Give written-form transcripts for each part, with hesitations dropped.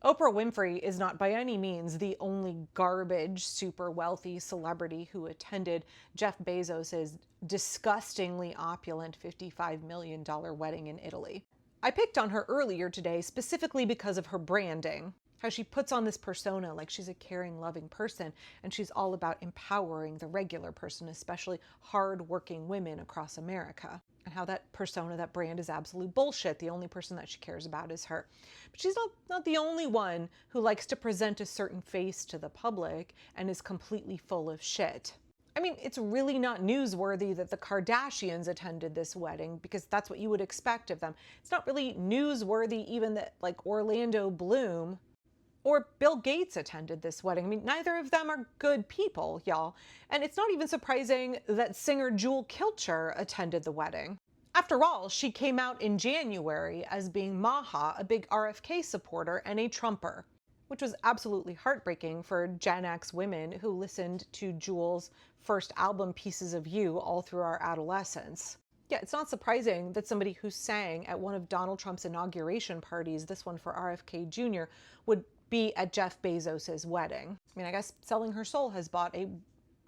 Oprah Winfrey is not by any means the only garbage, super wealthy celebrity who attended Jeff Bezos' disgustingly opulent $55 million wedding in Italy. I picked on her earlier today specifically because of her branding, how she puts on this persona like she's a caring, loving person, and she's all about empowering the regular person, especially hard-working women across America. And how that persona, that brand is absolute bullshit. The only person that she cares about is her. But she's not the only one who likes to present a certain face to the public and is completely full of shit. I mean, it's really not newsworthy that the Kardashians attended this wedding because that's what you would expect of them. It's not really newsworthy even that like Orlando Bloom or Bill Gates attended this wedding. I mean, neither of them are good people, y'all. And it's not even surprising that singer Jewel Kilcher attended the wedding. After all, she came out in January as being Maha, a big RFK supporter and a Trumper, which was absolutely heartbreaking for Gen X women who listened to Jewel's first album, Pieces of You, all through our adolescence. Yeah, it's not surprising that somebody who sang at one of Donald Trump's inauguration parties, this one for RFK Jr., would be at Jeff Bezos' wedding. I mean, I guess selling her soul has bought a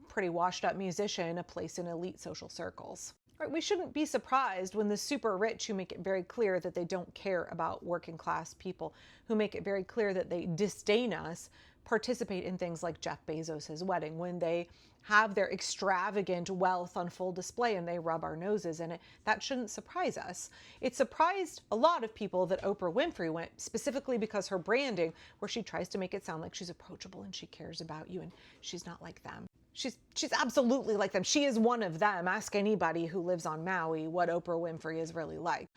pretty washed up musician a place in elite social circles. Right, we shouldn't be surprised when the super rich who make it very clear that they don't care about working class people, who make it very clear that they disdain us, participate in things like Jeff Bezos' wedding, when they have their extravagant wealth on full display and they rub our noses in it. That shouldn't surprise us. It surprised a lot of people that Oprah Winfrey went, specifically because her branding, where she tries to make it sound like she's approachable and she cares about you, and she's not like them. She's absolutely like them. She is one of them. Ask anybody who lives on Maui what Oprah Winfrey is really like.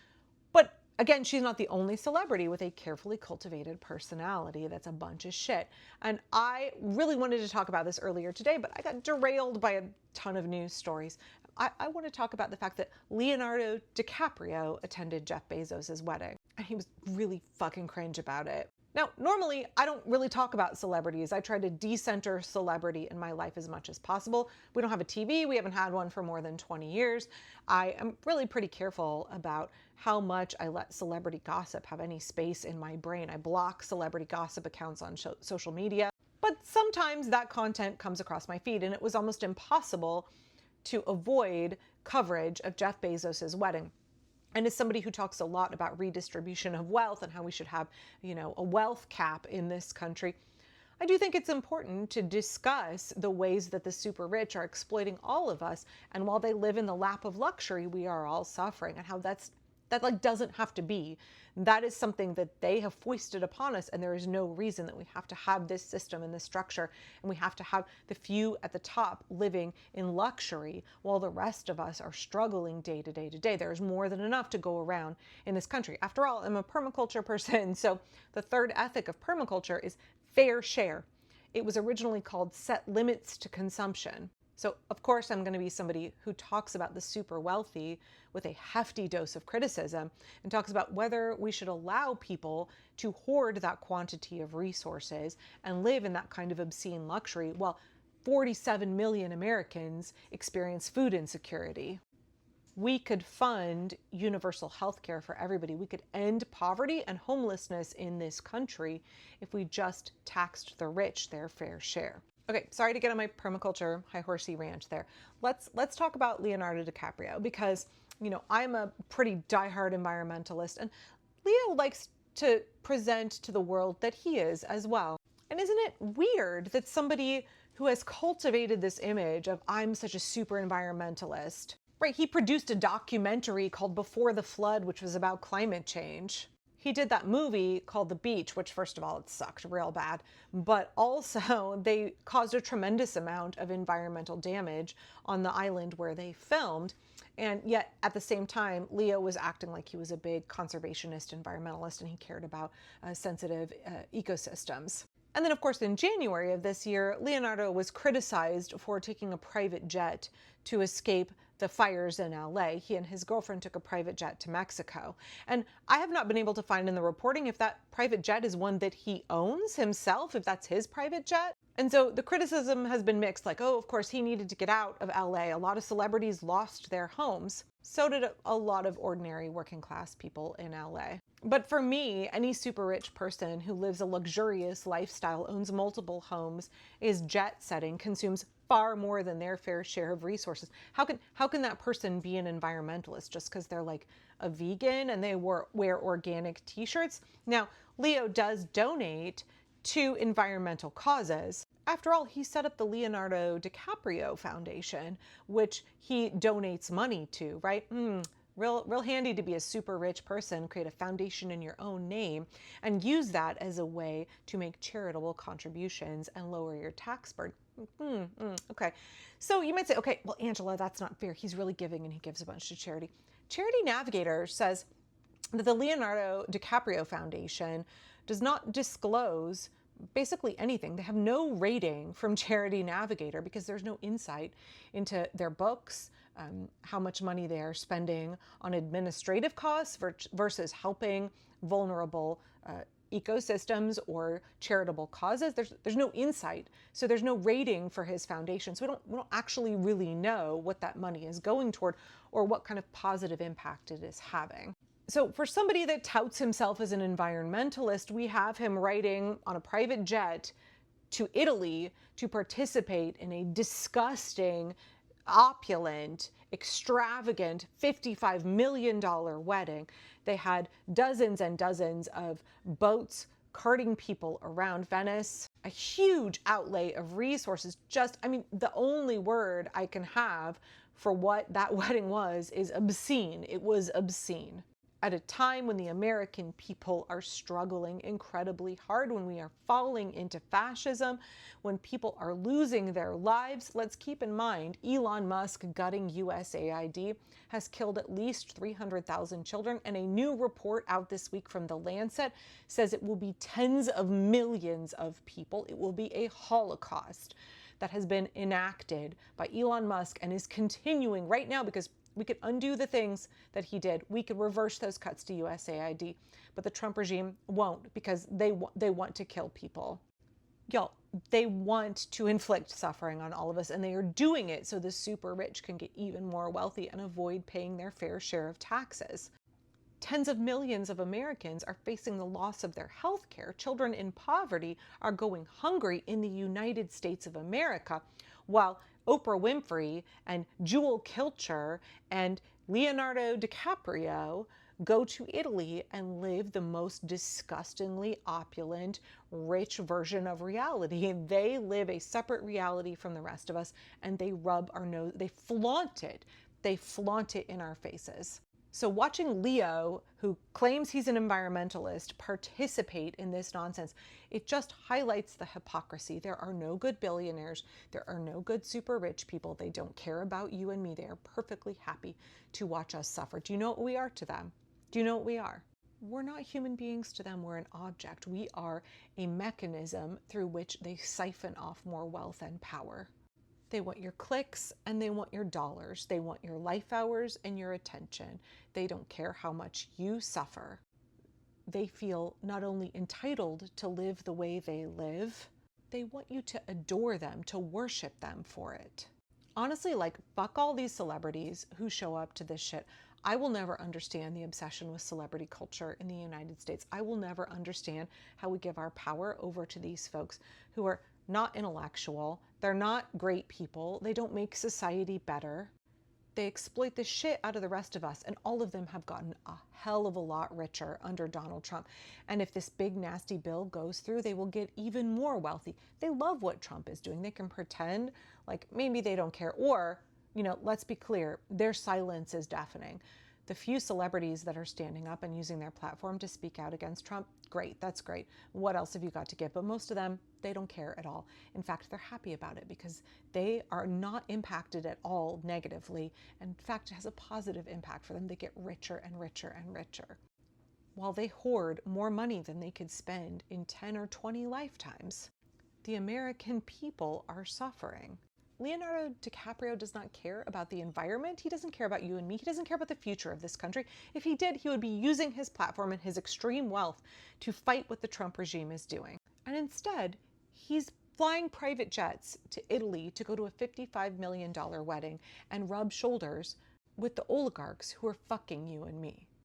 But again, she's not the only celebrity with a carefully cultivated personality that's a bunch of shit. And I really wanted to talk about this earlier today, but I got derailed by a ton of news stories. I want to talk about the fact that Leonardo DiCaprio attended Jeff Bezos' wedding, and he was really fucking cringe about it. Now, normally, I don't really talk about celebrities. I try to decenter celebrity in my life as much as possible. We don't have a TV. We haven't had one for more than 20 years. I am really pretty careful about how much I let celebrity gossip have any space in my brain. I block celebrity gossip accounts on social media. But sometimes that content comes across my feed, and it was almost impossible to avoid coverage of Jeff Bezos' wedding. And as somebody who talks a lot about redistribution of wealth and how we should have, a wealth cap in this country, I do think it's important to discuss the ways that the super rich are exploiting all of us. And while they live in the lap of luxury, we are all suffering, and how that doesn't have to be. That is something that they have foisted upon us, and there is no reason that we have to have this system and this structure, and we have to have the few at the top living in luxury while the rest of us are struggling day to day to day. There's more than enough to go around in this country. After all, I'm a permaculture person, so the third ethic of permaculture is fair share. It was originally called set limits to consumption. So, of course, I'm going to be somebody who talks about the super wealthy with a hefty dose of criticism and talks about whether we should allow people to hoard that quantity of resources and live in that kind of obscene luxury while 47 million Americans experience food insecurity. We could fund universal health care for everybody. We could end poverty and homelessness in this country if we just taxed the rich their fair share. Okay, sorry to get on my permaculture high horsey rant there. Let's talk about Leonardo DiCaprio because, I'm a pretty diehard environmentalist, and Leo likes to present to the world that he is as well. And isn't it weird that somebody who has cultivated this image of I'm such a super environmentalist, right? He produced a documentary called Before the Flood, which was about climate change. He did that movie called The Beach, which first of all, it sucked real bad, but also they caused a tremendous amount of environmental damage on the island where they filmed. And yet at the same time, Leo was acting like he was a big conservationist environmentalist and he cared about sensitive ecosystems. And then, of course, in January of this year, Leonardo was criticized for taking a private jet to escape the fires in LA. He and his girlfriend took a private jet to Mexico. And I have not been able to find in the reporting if that private jet is one that he owns himself, if that's his private jet. And so the criticism has been mixed, like, oh, of course, he needed to get out of LA. A lot of celebrities lost their homes. So did a lot of ordinary working class people in LA. But for me, any super rich person who lives a luxurious lifestyle, owns multiple homes, is jet setting, consumes far more than their fair share of resources. How can that person be an environmentalist just because they're like a vegan and they wear organic t-shirts? Now, Leo does donate to environmental causes. After all, he set up the Leonardo DiCaprio Foundation, which he donates money to, right? Real handy to be a super rich person, create a foundation in your own name, and use that as a way to make charitable contributions and lower your tax burden. Okay. So you might say, okay, well, Angela, that's not fair. He's really giving and he gives a bunch to charity. Charity Navigator says that the Leonardo DiCaprio Foundation does not disclose basically anything. They have no rating from Charity Navigator because there's no insight into their books, how much money they are spending on administrative costs versus helping vulnerable ecosystems or charitable causes. There's no insight, so there's no rating for his foundation. So we don't actually really know what that money is going toward or what kind of positive impact it is having. So for somebody that touts himself as an environmentalist, we have him riding on a private jet to Italy to participate in a disgusting, opulent, extravagant $55 million wedding. They had dozens and dozens of boats carting people around Venice, a huge outlay of resources. The only word I can have for what that wedding was is obscene. It was obscene. At a time when the American people are struggling incredibly hard, when we are falling into fascism, when people are losing their lives, let's keep in mind Elon Musk gutting USAID has killed at least 300,000 children, and a new report out this week from The Lancet says it will be tens of millions of people. It will be a Holocaust that has been enacted by Elon Musk and is continuing right now because we could undo the things that he did. We could reverse those cuts to USAID, but the Trump regime won't because they want to kill people. Y'all, they want to inflict suffering on all of us, and they are doing it so the super rich can get even more wealthy and avoid paying their fair share of taxes. Tens of millions of Americans are facing the loss of their health care. Children in poverty are going hungry in the United States of America, while Oprah Winfrey and Jewel Kilcher and Leonardo DiCaprio go to Italy and live the most disgustingly opulent, rich version of reality. They live a separate reality from the rest of us, and they rub our nose, they flaunt it. They flaunt it in our faces. So watching Leo, who claims he's an environmentalist, participate in this nonsense, it just highlights the hypocrisy. There are no good billionaires. There are no good super rich people. They don't care about you and me. They are perfectly happy to watch us suffer. Do you know what we are to them? Do you know what we are? We're not human beings to them. We're an object. We are a mechanism through which they siphon off more wealth and power. They want your clicks and they want your dollars. They want your life hours and your attention. They don't care how much you suffer. They feel not only entitled to live the way they live, they want you to adore them, to worship them for it. Honestly, fuck all these celebrities who show up to this shit. I will never understand the obsession with celebrity culture in the United States. I will never understand how we give our power over to these folks who are not intellectual. They're not great people. They don't make society better. They exploit the shit out of the rest of us, and all of them have gotten a hell of a lot richer under Donald Trump. And if this big nasty bill goes through, they will get even more wealthy. They love what Trump is doing. They can pretend like maybe they don't care, or, let's be clear, their silence is deafening. The few celebrities that are standing up and using their platform to speak out against Trump, great, that's great. What else have you got to give? But most of them, they don't care at all. In fact, they're happy about it because they are not impacted at all negatively. In fact, it has a positive impact for them. They get richer and richer and richer, while they hoard more money than they could spend in 10 or 20 lifetimes. The American people are suffering. Leonardo DiCaprio does not care about the environment. He doesn't care about you and me. He doesn't care about the future of this country. If he did, he would be using his platform and his extreme wealth to fight what the Trump regime is doing. And instead, he's flying private jets to Italy to go to a $55 million wedding and rub shoulders with the oligarchs who are fucking you and me.